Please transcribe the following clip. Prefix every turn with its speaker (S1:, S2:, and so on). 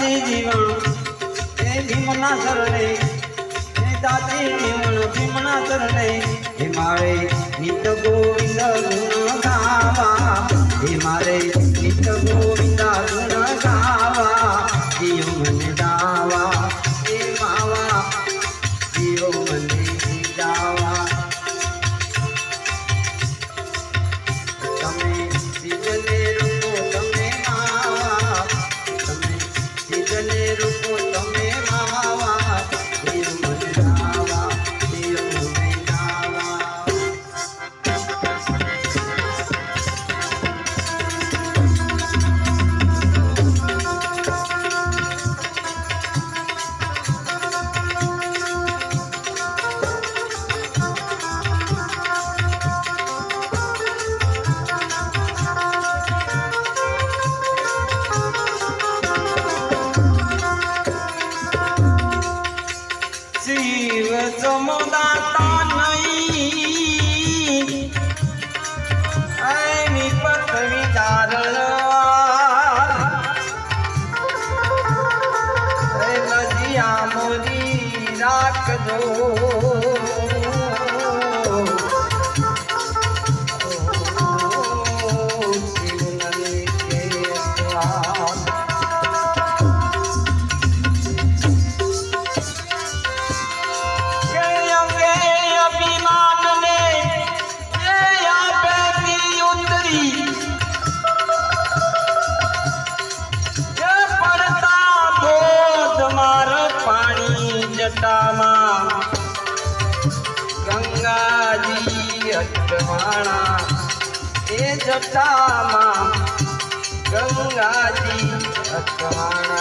S1: દાતી જીવન એ ભીમના શરણે એ દાતી જીવન ભીમના શરણે હે મારે નિત ગોવિંદ ગુણ ગાવા હે મારે નિત ગોવિંદ ગુણ ગાવા જીવ મને દાવા હે માવા જીવ મને દાવા તમે સિજને રૂપો તમે માવા તમે સિજને રૂપો તમે માવા જીવ મને દાવા જીવ મને દાવા શિવ સમુદાતા નહીં એની પથવી ધારણ લજિયા મોરી રાખજો શિવનની કેસવા જટામાં ગંગાજી અટવાણા એ જટામાં ગંગાજી અટવાણા